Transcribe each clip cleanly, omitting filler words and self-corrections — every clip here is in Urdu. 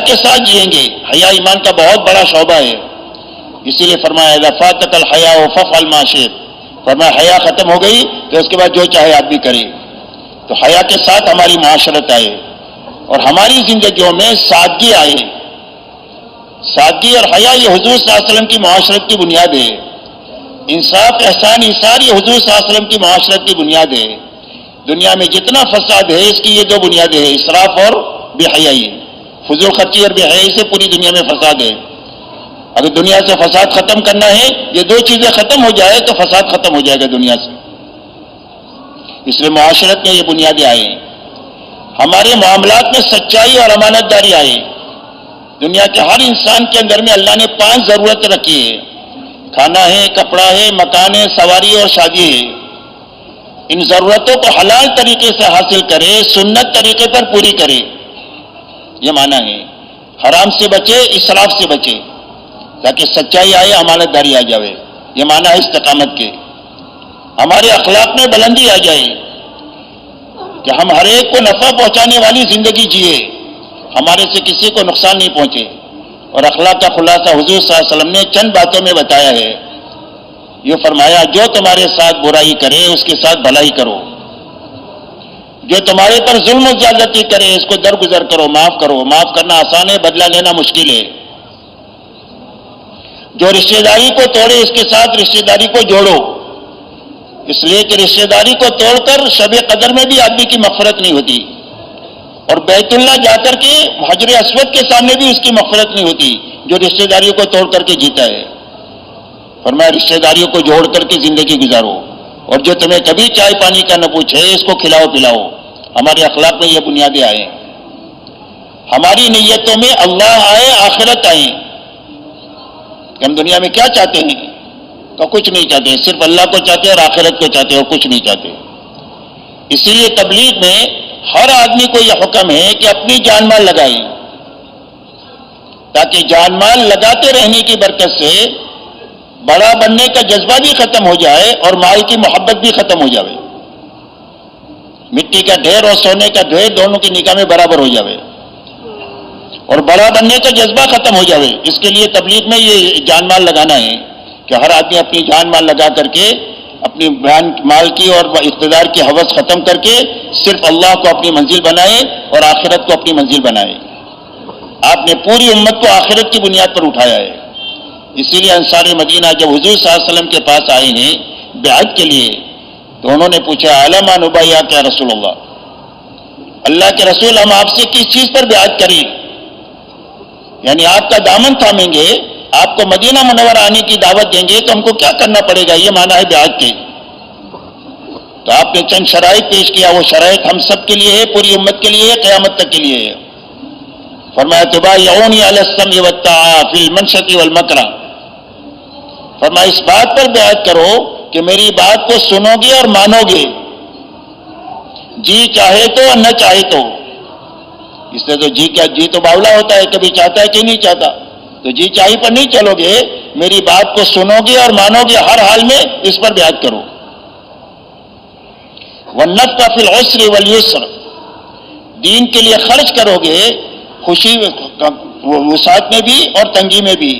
کے ساتھ جئیں گے. حیا ایمان کا بہت بڑا شعبہ ہے. اسی لیے فرمایا اذا فاتک الحیاء فافعل ما شئت. فرمایا حیا ختم ہو گئی تو اس کے بعد جو چاہے آدمی کرے. تو حیا کے ساتھ ہماری معاشرت آئے اور ہماری زندگیوں میں سادگی آئے. سادگی اور حیا یہ حضور صلی اللہ علیہ وسلم کی معاشرت کی بنیاد ہے. انصاف احسان ایثار یہ حضور صلی اللہ علیہ وسلم کی معاشرت کی بنیاد ہے. دنیا میں جتنا فساد ہے اس کی یہ دو بنیادیں ہیں، اسراف اور بے حیائی. فضول خرچی اور بے حیائی سے پوری دنیا میں فساد ہے. اگر دنیا سے فساد ختم کرنا ہے، یہ دو چیزیں ختم ہو جائے تو فساد ختم ہو جائے گا دنیا سے. اس لیے معاشرت میں یہ بنیادیں آئیں. ہمارے معاملات میں سچائی اور امانت داری آئے. دنیا کے ہر انسان کے اندر میں اللہ نے 5 ضرورتیں رکھی ہے. کھانا ہے، کپڑا ہے، مکان ہے، سواری اور شادی ہے. ان ضرورتوں کو حلال طریقے سے حاصل کرے، سنت طریقے پر پوری کرے، یہ معنی ہے. حرام سے بچے، اسراف سے بچے، تاکہ سچائی آئے، امانت داری آ جائے. یہ معنی ہے استقامت کے. ہمارے اخلاق میں بلندی آ جائے کہ ہم ہر ایک کو نفع پہنچانے والی زندگی جیے، ہمارے سے کسی کو نقصان نہیں پہنچے. اور اخلاق کا خلاصہ حضور صلی اللہ علیہ وسلم نے چند باتوں میں بتایا ہے. یہ فرمایا جو تمہارے ساتھ برائی کرے اس کے ساتھ بھلائی کرو. جو تمہارے پر ظلم و زیادتی کرے اس کو درگزر کرو، معاف کرو. معاف کرنا آسان ہے، بدلہ لینا مشکل ہے. جو رشتہ داری کو توڑے اس کے ساتھ رشتہ داری کو جوڑو. اس لیے کہ رشتہ داری کو توڑ کر شب قدر میں بھی آدمی کی مغفرت نہیں ہوتی، اور بیت اللہ جا کر کے حجر اسود کے سامنے بھی اس کی مغفرت نہیں ہوتی جو رشتہ داریوں کو توڑ کر کے جیتا ہے. فرمایا رشتہ داریوں کو جوڑ کر کے زندگی گزارو، اور جو تمہیں کبھی چائے پانی کا نہ پوچھے اس کو کھلاؤ پلاؤ. ہمارے اخلاق میں یہ بنیادیں آئیں. ہماری نیتوں میں اللہ آئے، آخرت آئے. کہ ہم دنیا میں کیا چاہتے ہیں؟ تو کچھ نہیں چاہتے، صرف اللہ کو چاہتے اور آخرت کو چاہتے اور کچھ نہیں چاہتے. اسی لیے تبلیغ میں ہر آدمی کو یہ حکم ہے کہ اپنی جان مال لگائیں، تاکہ جان مال لگاتے رہنے کی برکت سے بڑا بننے کا جذبہ بھی ختم ہو جائے اور مال کی محبت بھی ختم ہو جائے. مٹی کا ڈھیر اور سونے کا ڈھیر دونوں کی نگاہ میں برابر ہو جائے اور بڑا بننے کا جذبہ ختم ہو جائے. اس کے لیے تبلیغ میں یہ جان مال لگانا ہے کہ ہر آدمی اپنی جان مال لگا کر کے اپنی مال کی اور اقتدار کی ہوس ختم کر کے صرف اللہ کو اپنی منزل بنائے اور آخرت کو اپنی منزل بنائے. آپ نے پوری امت کو آخرت کی بنیاد پر اٹھایا ہے. اسی لیے انصار مدینہ جب حضور صلی اللہ علیہ وسلم کے پاس آئے ہیں بیعت کے لیے تو انہوں نے پوچھا علما نبایع یا رسول اللہ، اللہ کے رسول ہم آپ سے کس چیز پر بیعت کریں؟ یعنی آپ کا دامن تھامیں گے، آپ کو مدینہ منورہ آنے کی دعوت دیں گے تو ہم کو کیا کرنا پڑے گا؟ یہ معنی ہے بیعت کے. تو آپ نے چند شرائط پیش کیا. وہ شرائط ہم سب کے لیے ہے، پوری امت کے لیے ہے، قیامت تک کے لیے ہے. فرمایا تبایعونی علی السمع والطاعہ فی المنشۃ والمکرہ. فرمایا اس بات پر بیعت کرو کہ میری بات کو سنو گے اور مانو گے، جی چاہے تو اور نہ چاہے تو. اس سے تو جی تو باولا ہوتا ہے، کبھی چاہتا ہے کہ نہیں چاہتا. تو جی چاہی پر نہیں چلو گے، میری بات کو سنو گے اور مانو گے، ہر حال میں اس پر بیعت کرو. والنفق فی العسر والیسر، دین کے لیے خرچ کرو گے، خوشی وسعت میں بھی اور تنگی میں بھی.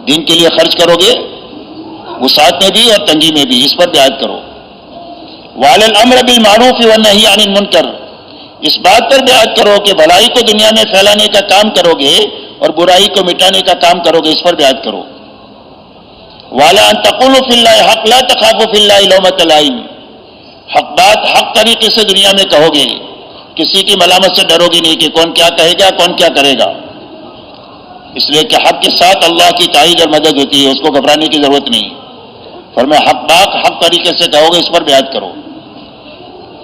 دین کے لیے خرچ کرو گے وسعت میں بھی اور تنگی میں بھی، اس پر بیعت کرو. وعلی الامر بالمعروف والنہی عن المنکر، اس بات پر بیعت کرو کہ بھلائی کو دنیا میں پھیلانے کا کام کرو گے اور برائی کو مٹانے کا کام کرو گے، اس پر بیعت کرو. وعلی ان تقولوا فی اللہ حق لا تخافوا فی اللہ لومۃ لائم، حق بات حق طریقے سے دنیا میں کہو گے، کسی کی ملامت سے ڈرو گی نہیں کہ کون کیا کہے گا، کون کیا کرے گا. اس لیے کہ حق کے ساتھ اللہ کی تائید اور مدد ہوتی ہے، اس کو گھبرانے کی ضرورت نہیں. فرمایا حق بات حق طریقے سے کہو گے، اس پر بیعت کرو.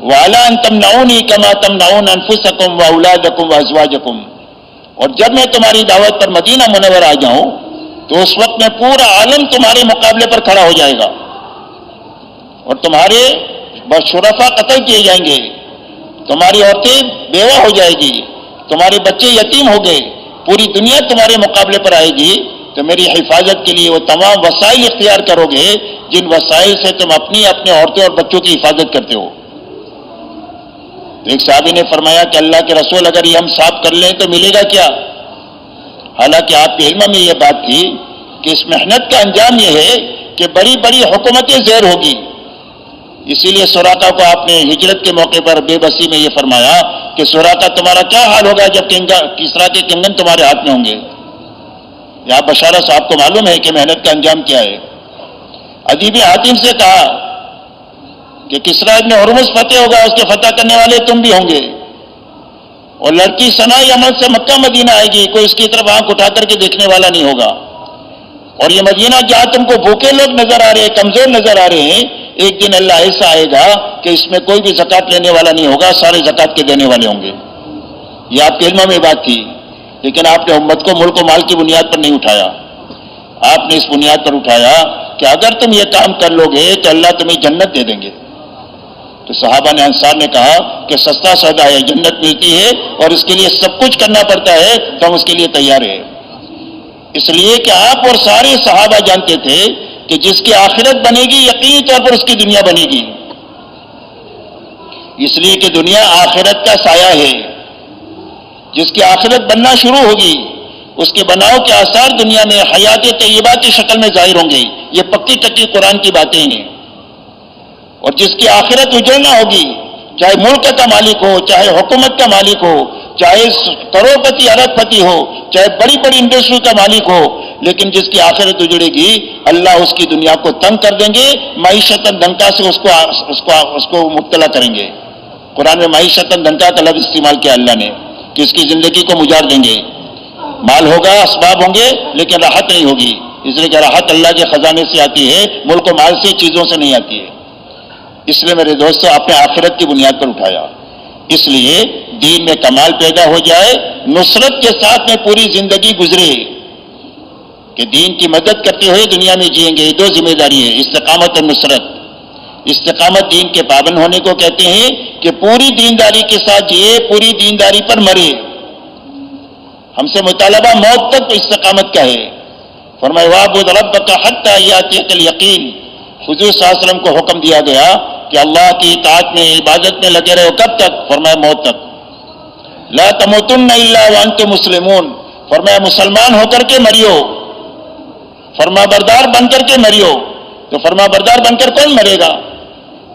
وَعَلَىٰ أَن تَمْنَعُونِي كَمَا تَمْنَعُونَ أَنفُسَكُمْ وَأَوْلَادَكُمْ وَأَزْوَاجَكُمْ، اور جب میں تمہاری دعوت پر مدینہ منورہ آ جاؤں تو اس وقت میں پورا عالم تمہارے مقابلے پر کھڑا ہو جائے گا اور تمہارے شرفاء قتل کیے جائیں گے، تمہاری عورتیں بیوہ ہو جائے گی، تمہارے بچے یتیم ہو گئے، پوری دنیا تمہارے مقابلے پر آئے گی. تو میری حفاظت کے لیے وہ تمام وسائل اختیار کرو گے جن وسائل سے تم اپنی اپنے عورتوں اور بچوں کی حفاظت کرتے ہو. تو ایک صحابی نے فرمایا کہ اللہ کے رسول اگر یہ ہم صاف کر لیں تو ملے گا کیا؟ حالانکہ آپ کے علم میں یہ بات تھی کہ اس محنت کا انجام یہ ہے کہ بڑی بڑی حکومتیں زیر ہوگی. اسی لیے سراقہ کو آپ نے ہجرت کے موقع پر بے بسی میں یہ فرمایا کہ سراقہ تمہارا کیا حال ہوگا جب کسریٰ کے کنگن تمہارے ہاتھ میں ہوں گے. یا بشارہ صاحب کو معلوم ہے کہ محنت کا انجام کیا ہے. عدی بن حاتم سے کہا کہ کسریٰ ابن ہرمز فتح ہوگا، اس کے فتح کرنے والے تم بھی ہوں گے، اور لڑکی صنع یمن سے مکہ مدینہ آئے گی، کوئی اس کی طرف آنکھ اٹھا کر کے دیکھنے والا نہیں ہوگا. اور یہ مدینہ جہاں تم کو بھوکے لوگ نظر آ رہے ہیں، کمزور نظر آ رہے ہیں، ایک دن اللہ ایسا آئے گا کہ اس میں کوئی بھی زکوٰۃ لینے والا نہیں ہوگا، سارے زکوٰۃ کے دینے والے ہوں گے. یہ آپ کے علم میں بات تھی، لیکن آپ نے امت کو ملک و مال کی بنیاد پر نہیں اٹھایا. آپ نے اس بنیاد پر اٹھایا کہ اگر تم یہ کام کر لو گے تو اللہ تمہیں جنت دے دیں گے. تو صحابہ نے انصار نے کہا کہ سستا سودا ہے، جنت ملتی ہے اور اس کے لیے سب کچھ کرنا پڑتا ہے، تو ہم اس کے لیے تیار ہیں. اس لیے کہ آپ اور سارے صحابہ جانتے تھے کہ جس کی آخرت بنے گی یقینی طور پر اس کی دنیا بنے گی. اس لیے کہ دنیا آخرت کا سایہ ہے. جس کی آخرت بننا شروع ہوگی اس کے بناؤ کے آثار دنیا میں حیات طیبہ کی شکل میں ظاہر ہوں گے. یہ پکی ٹکی قرآن کی باتیں ہیں. اور جس کی آخرت اجڑنا ہوگی، چاہے ملک کا مالک ہو، چاہے حکومت کا مالک ہو، چاہے کروڑ پتی ارب پتی ہو، چاہے بڑی بڑی انڈسٹری کا مالک ہو، لیکن جس کی آخرت اجڑے گی اللہ اس کی دنیا کو تنگ کر دیں گے، معیشت دنکا سے اس کو مبتلا کریں گے. قرآن میں معیشت دنکا کا لفظ استعمال کیا اللہ نے کہ اس کی زندگی کو مجار دیں گے. مال ہوگا، اسباب ہوں گے، لیکن راحت نہیں ہوگی. اس لیے کہ راحت اللہ کے خزانے سے آتی ہے، ملک و مال سے، چیزوں سے نہیں آتی ہے. اس لیے میرے دوستو آپ نے آخرت کی بنیاد پر اٹھایا. اس لیے دین میں کمال پیدا ہو جائے، نصرت کے ساتھ میں پوری زندگی گزرے کہ دین کی مدد کرتے ہوئے دنیا میں جئیں گے. یہ دو ذمہ داری ہے، استقامت اور نصرت. استقامت دین کے پابند ہونے کو کہتے ہیں کہ پوری دینداری کے ساتھ جیے، پوری دینداری پر مرے. ہم سے مطالبہ موت تک استقامت کا ہے. فرمایا وَاعْبُدْ رَبَّكَ حَتَّىٰ يَأْتِيَكَ الْيَقِينُ. حضور صلی اللہ علیہ وسلم کو حکم دیا گیا کہ اللہ کی اطاعت میں، عبادت میں لگے رہو. کب تک؟ فرمایا موت تک. لا تموتن الا وانتم مسلمون. فرمایا مسلمان ہو کر کے مریو، فرما بردار بن کر کے مریو. تو فرما بردار بن کر کون مرے گا؟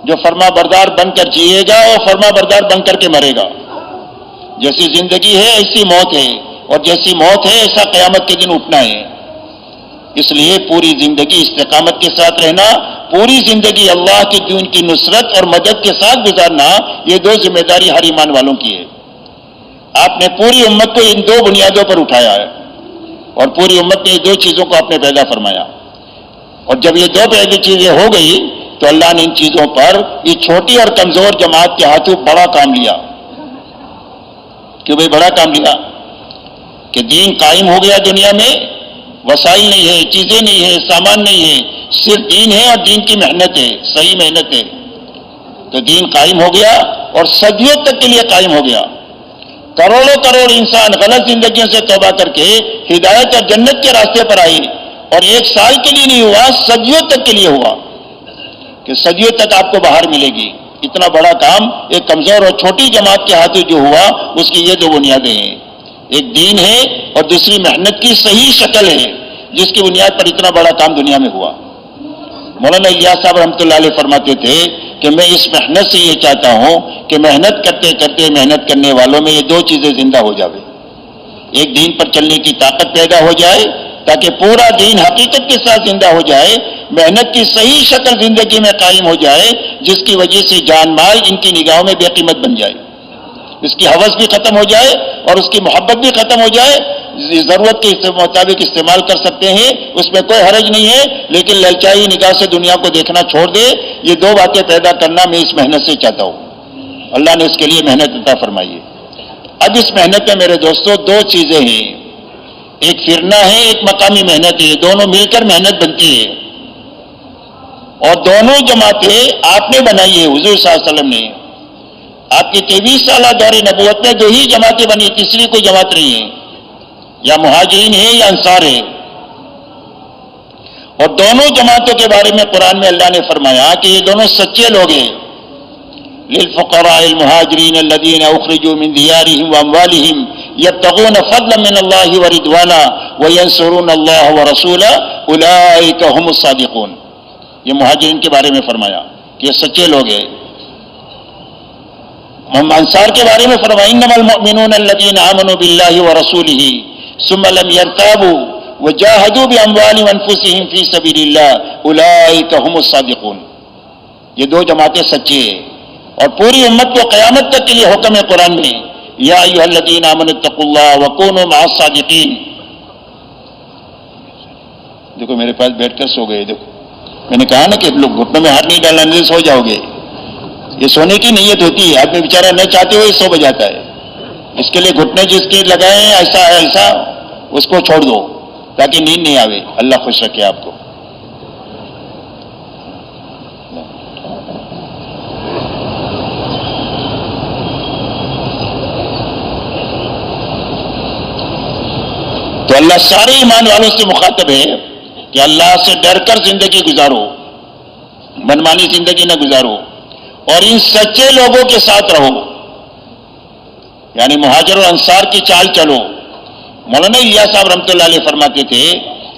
جو فرما بردار بن کر جیے گا وہ فرما بردار بن کر کے مرے گا. جیسی زندگی ہے ایسی موت ہے، اور جیسی موت ہے ایسا قیامت کے دن اٹھنا ہے. اس لیے پوری زندگی استقامت کے ساتھ رہنا، پوری زندگی اللہ کے دین کی نصرت اور مدد کے ساتھ گزارنا، یہ دو ذمہ داری ہر ایمان والوں کی ہے. آپ نے پوری امت کو ان دو بنیادوں پر اٹھایا ہے، اور پوری امت نے یہ دو چیزوں کو آپ نے پیدا فرمایا. اور جب یہ دو پہلی چیزیں ہو گئی تو اللہ نے ان چیزوں پر یہ چھوٹی اور کمزور جماعت کے ہاتھوں بڑا کام لیا. کیوں بھائی بڑا کام لیا؟ کہ دین قائم ہو گیا دنیا میں. وسائل نہیں ہے، چیزیں نہیں ہے، سامان نہیں ہے، صرف دین ہے اور دین کی محنت ہے، صحیح محنت ہے. تو دین قائم ہو گیا اور صدیوں تک کے لیے قائم ہو گیا. کروڑوں کروڑ انسان غلط زندگیوں سے توبہ کر کے ہدایت اور جنت کے راستے پر آئی. اور ایک سال کے لیے نہیں ہوا، صدیوں تک کے لیے ہوا کہ صدیوں تک آپ کو باہر ملے گی. اتنا بڑا کام ایک کمزور اور چھوٹی جماعت کے ہاتھوں جو ہوا، اس کی یہ دو بنیادیں ہیں. ایک دین ہے اور دوسری محنت کی صحیح شکل ہے، جس کی بنیاد پر اتنا بڑا کام دنیا میں ہوا. مولانا الیاس صاحب رحمۃ اللہ علیہ فرماتے تھے کہ میں اس محنت سے یہ چاہتا ہوں کہ محنت کرتے کرتے محنت کرنے والوں میں یہ دو چیزیں زندہ ہو جاوے. ایک دین پر چلنے کی طاقت پیدا ہو جائے تاکہ پورا دین حقیقت کے ساتھ زندہ ہو جائے، محنت کی صحیح شکل زندگی میں قائم ہو جائے، جس کی وجہ سے جان مال ان کی نگاہوں میں بے قیمت بن جائے. اس کی حوث بھی ختم ہو جائے اور اس کی محبت بھی ختم ہو جائے. ضرورت کے مطابق استعمال کر سکتے ہیں، اس میں کوئی حرج نہیں ہے، لیکن للچائی نگاہ سے دنیا کو دیکھنا چھوڑ دے. یہ دو باتیں پیدا کرنا میں اس محنت سے چاہتا ہوں. اللہ نے اس کے لیے محنت عطا فرمائی ہے. اب اس محنت میں میرے دوستو دو چیزیں ہیں، ایک پھرنا ہے، ایک مقامی محنت ہے. دونوں مل کر محنت بنتی ہے، اور دونوں جماعتیں آپ نے بنائی ہے. حضور صلی اللہ علیہ وسلم نے آپ کی 23 سالہ دور نبوت میں دو ہی جماعتیں بنی، تیسری کوئی جماعت نہیں ہے. یا مہاجرین ہے یا انصار ہے. اور دونوں جماعتوں کے بارے میں قرآن میں اللہ نے فرمایا کہ یہ دونوں سچے لوگ ہیں. للفقراء المهاجرين الذين اخرجوا من ديارهم واموالهم يبتغون فضلا من الله ورضوانا وينصرون الله ورسوله اولئك هم الصادقون. یہ مہاجرین کے بارے میں فرمایا کہ یہ سچے لوگ ہیں. انصار کے بارے میں فرمایا انما المؤمنون الذين آمنوا بالله ورسوله ثم لم يرتابوا وجاهدوا باموالهم وانفسهم في سبيل الله اولئك هم الصادقون. یہ دو جماعتیں سچی ہیں اور پوری امت کو قیامت تک کے لیے حکم ہے قرآن میں یا ایھا الذین آمنوا اتقوا اللہ وکونوا مع الصادقین. دیکھو میرے پاس بیٹھ کر سو گئے. دیکھو میں نے کہا نا کہ لوگ گھٹنوں میں ہاتھ نہیں ڈالنا نہیں سو جاؤ گے. یہ سونے کی نیت ہوتی ہے. آدمی بیچارہ نہ چاہتے ہوئے سو بجاتا ہے. اس کے لیے گھٹنے جس کے لگائے ہیں ایسا ہے ایسا اس کو چھوڑ دو تاکہ نیند نہیں آوے. اللہ خوش رکھے آپ کو. تو اللہ سارے ایمان والوں سے مخاطب ہے کہ اللہ سے ڈر کر زندگی گزارو, منمانی زندگی نہ گزارو اور ان سچے لوگوں کے ساتھ رہو. یعنی مہاجر اور انصار کی چال چلو. مولانا الیاس صاحب رحمۃ اللہ علیہ فرماتے تھے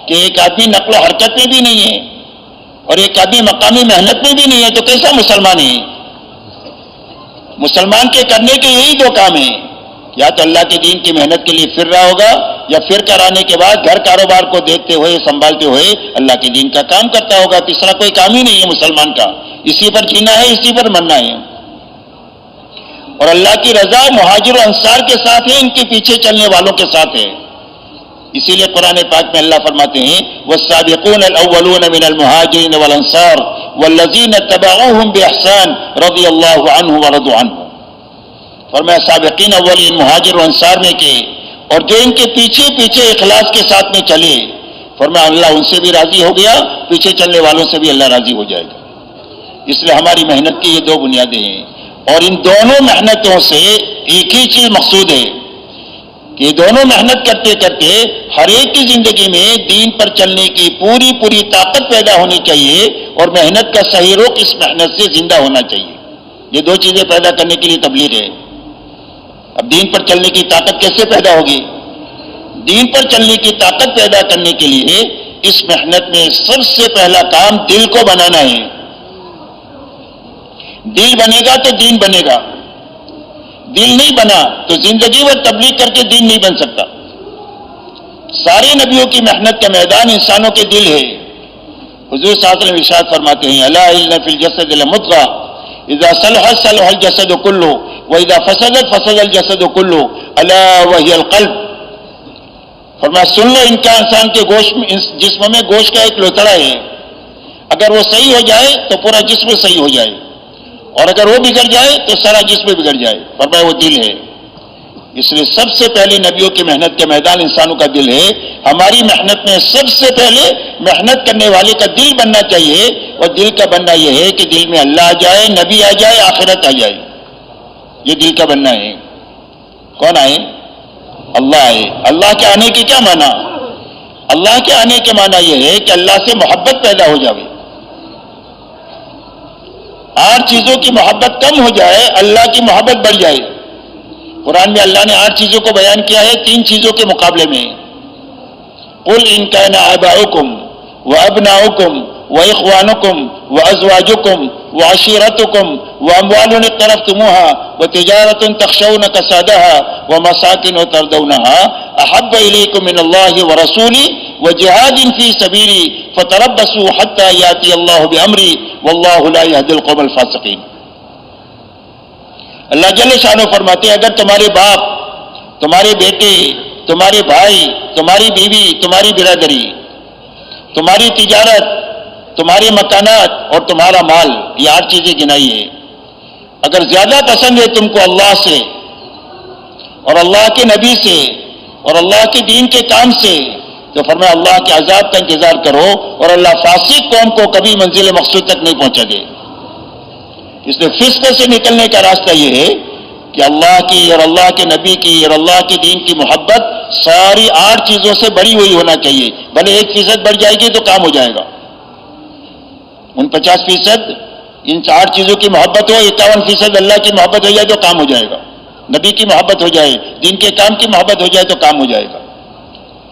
کہ ایک آدمی نقل و حرکت میں بھی نہیں ہے اور ایک آدمی مقامی محنت میں بھی نہیں ہے تو کیسا مسلمان ہے؟ مسلمان کے کرنے کے یہی دو کام ہیں, یا تو اللہ کے دین کی محنت کے لیے پھر رہا ہوگا یا پھر کر آنے کے بعد گھر کاروبار کو دیکھتے ہوئے سنبھالتے ہوئے اللہ کے دین کا کام کرتا ہوگا. تیسرا کوئی کام ہی نہیں ہے مسلمان کا. اسی پر جینا ہے, اسی پر مرنا ہے. اور اللہ کی رضا مہاجر و انصار کے ساتھ ہے, ان کے پیچھے چلنے والوں کے ساتھ ہے. اسی لیے قرآن پاک میں اللہ فرماتے ہیں والسابقون الاولون من المہاجرین والانصار والذین اتبعوهم باحسان رضی اللہ عنہ ورضوا عنہ. فرمایا سابقین اولین مہاجر و انصار میں کے اور جو ان کے پیچھے پیچھے اخلاص کے ساتھ میں چلے, فرمایا اللہ ان سے بھی راضی ہو گیا, پیچھے چلنے والوں سے بھی اللہ راضی ہو جائے گا. اس لیے ہماری محنت کی یہ دو بنیادیں ہیں اور ان دونوں محنتوں سے ایک ہی چیز مقصود ہے کہ یہ دونوں محنت کرتے کرتے ہر ایک کی زندگی میں دین پر چلنے کی پوری پوری طاقت پیدا ہونی چاہیے اور محنت کا صحیح رخ اس محنت سے زندہ ہونا چاہیے. یہ دو چیزیں پیدا کرنے کے لیے تبلیغ ہے. اب دین پر چلنے کی طاقت کیسے پیدا ہوگی؟ دین پر چلنے کی طاقت پیدا کرنے کے لیے اس محنت میں سب سے پہلا کام دل کو بنانا ہے. دل بنے گا تو دین بنے گا. دل نہیں بنا تو زندگی بھر تبلیغ کر کے دین نہیں بن سکتا. سارے نبیوں کی محنت کا میدان انسانوں کے دل ہے. حضور صلی اللہ علیہ وسلم ارشاد فرماتے ہیں الا ان فی الجسد لمضغہ اذا صلحت صلح الجسد كله واذا فسدت فسد الجسد كله الا وهي القلب. فرمایا سن لو انسان کے گوشت میں جسم میں گوشت کا ایک لوتڑا ہے, اگر وہ صحیح ہو جائے تو پورا جسم صحیح ہو جائے اور اگر وہ بگڑ جائے تو سارا جسم بگڑ جائے. فرمایا وہ دل ہے. اس لیے سب سے پہلے نبیوں کی محنت کے میدان انسانوں کا دل ہے. ہماری محنت میں سب سے پہلے محنت کرنے والے کا دل بننا چاہیے اور دل کا بننا یہ ہے کہ دل میں اللہ آ جائے, نبی آ جائے, آخرت آ جائے. یہ دل کا بننا ہے. کون آئے؟ اللہ آئے. اللہ کے آنے کی کیا معنی؟ اللہ کے آنے کے معنی یہ ہے کہ اللہ سے محبت پیدا ہو جائے. 8 چیزوں کی محبت کم ہو جائے, اللہ کی محبت بڑھ جائے. قرآن میں اللہ نے 8 چیزوں کو بیان کیا ہے 3 چیزوں کے مقابلے میں. قل ان كان آباؤكم وابناؤكم واخوانكم وازواجكم وعشيرتكم واموال اقترفتموها وتجارة تخشون كسادها ومساكن ترضونها احب اليكم من الله ورسوله وجهاد في سبيلي فتربصوا حتى ياتي الله بامري والله لا يهدي القوم الفاسقين. اللہ جل شانہ فرماتے ہیں اگر تمہارے باپ, تمہارے بیٹے, تمہارے بھائی, تمہاری بیوی, تمہاری برادری, تمہاری تجارت, تمہارے مکانات اور تمہارا مال, یہ 8 چیزیں گنائی ہے, اگر زیادہ پسند ہے تم کو اللہ سے اور اللہ کے نبی سے اور اللہ کے دین کے کام سے تو فرمایا اللہ کے عذاب کا انتظار کرو اور اللہ فاسق قوم کو کبھی منزل مقصود تک نہیں پہنچا دے. اس لیے فسق سے نکلنے کا راستہ یہ ہے کہ اللہ کی اور اللہ کے نبی کی اور اللہ کے دین کی محبت ساری 8 چیزوں سے بڑی ہوئی ہونا چاہیے. بھلے 1% بڑھ جائے گی تو کام ہو جائے گا. 49% ان 4 چیزوں کی محبت ہو, 51% اللہ کی محبت ہو جائے تو کام ہو جائے گا. نبی کی محبت ہو جائے, دین کے کام کی محبت ہو جائے تو کام ہو جائے گا.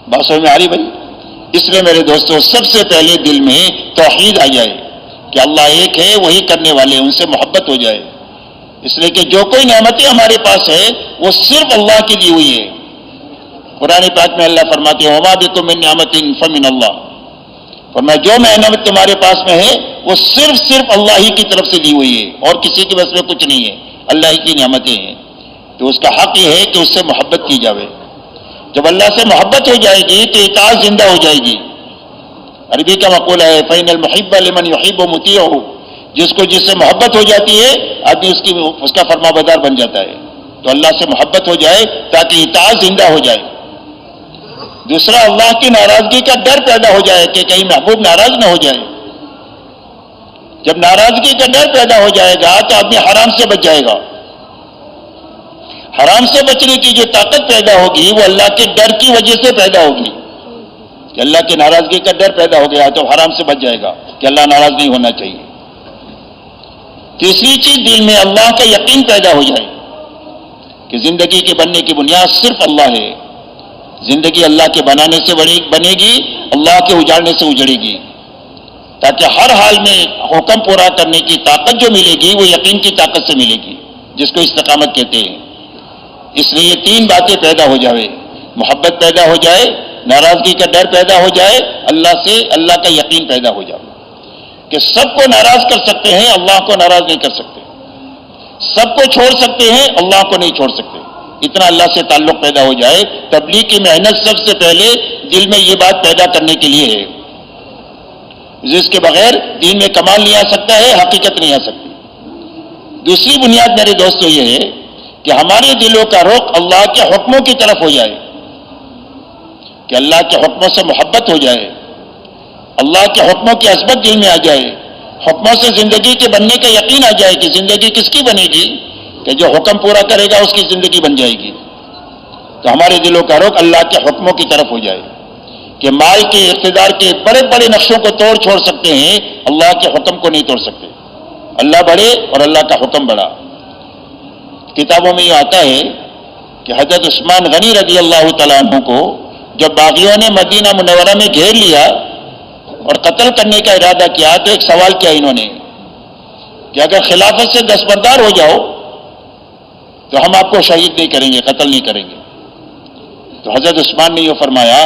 بات سمجھ میں آ رہی بھائی؟ اس لیے میرے دوستو سب سے پہلے دل میں توحید آ جائے کہ اللہ ایک ہے, وہی کرنے والے, ان سے محبت ہو جائے. اس لیے کہ جو کوئی نعمتیں ہمارے پاس ہے وہ صرف اللہ کی دی ہوئی ہے. قرآن پاک میں اللہ فرماتے ہیں وما بکم من نعمت فمن اللہ, فرمایا جو نعمت تمہارے پاس میں ہے وہ صرف اللہ ہی کی طرف سے دی ہوئی ہے, اور کسی کے بس میں کچھ نہیں ہے, اللہ ہی کی نعمتیں ہیں. تو اس کا حق یہ ہے کہ اس سے محبت کی جاوے. جب اللہ سے محبت ہو جائے گی تو اطاعت زندہ ہو جائے گی. عربی کا مقولہ ہے فإن المحب لمن يحب مطیع, جس کو جس سے محبت ہو جاتی ہے آدمی اس کا فرما بردار بن جاتا ہے. تو اللہ سے محبت ہو جائے تاکہ اطاعت زندہ ہو جائے. دوسرا, اللہ کی ناراضگی کا ڈر پیدا ہو جائے کہ کہیں محبوب ناراض نہ ہو جائے. جب ناراضگی کا ڈر پیدا ہو جائے گا تو آدمی حرام سے بچ جائے گا. حرام سے بچنے کی جو طاقت پیدا ہوگی وہ اللہ کے ڈر کی وجہ سے پیدا ہوگی کہ اللہ کی ناراضگی کا ڈر پیدا ہو گیا تو حرام سے بچ جائے گا کہ اللہ ناراض نہیں ہونا چاہیے. تیسری چیز, دل میں اللہ کا یقین پیدا ہو جائے کہ زندگی کے بننے کی بنیاد صرف اللہ ہے. زندگی اللہ کے بنانے سے بنے گی, اللہ کے اجاڑنے سے اجڑے گی, تاکہ ہر حال میں حکم پورا کرنے کی طاقت جو ملے گی وہ یقین کی طاقت سے ملے گی, جس کو استقامت کہتے ہیں. اس لیے 3 باتیں پیدا ہو جائے, محبت پیدا ہو جائے, ناراضگی کا ڈر پیدا ہو جائے, اللہ سے اللہ کا یقین پیدا ہو جائے کہ سب کو ناراض کر سکتے ہیں, اللہ کو ناراض نہیں کر سکتے. سب کو چھوڑ سکتے ہیں, اللہ کو نہیں چھوڑ سکتے. اتنا اللہ سے تعلق پیدا ہو جائے. تبلیغ کی محنت سب سے پہلے دل میں یہ بات پیدا کرنے کے لیے ہے, جس کے بغیر دین میں کمال نہیں آ سکتا ہے, حقیقت نہیں آ سکتی. دوسری بنیاد میرے دوستو یہ ہے کہ ہمارے دلوں کا رخ اللہ کے حکموں کی طرف ہو جائے, کہ اللہ کے حکموں سے محبت ہو جائے, اللہ کے حکموں کی عظمت دل میں آ جائے, حکموں سے زندگی کے بننے کا یقین آ جائے کہ زندگی کس کی بنے گی, کہ جو حکم پورا کرے گا اس کی زندگی بن جائے گی. تو ہمارے دلوں کا رخ اللہ کے حکموں کی طرف ہو جائے کہ مال کے, اقتدار کے بڑے بڑے نقشوں کو توڑ چھوڑ سکتے ہیں, اللہ کے حکم کو نہیں توڑ سکتے. اللہ بڑے اور اللہ کا حکم بڑا. کتابوں میں یہ آتا ہے کہ حضرت عثمان غنی رضی اللہ تعالیٰ عنہ کو جب باغیوں نے مدینہ منورہ میں گھیر لیا اور قتل کرنے کا ارادہ کیا تو ایک سوال کیا انہوں نے کہ اگر خلافت سے دستبردار ہو جاؤ تو ہم آپ کو شہید نہیں کریں گے, قتل نہیں کریں گے. تو حضرت عثمان نے یہ فرمایا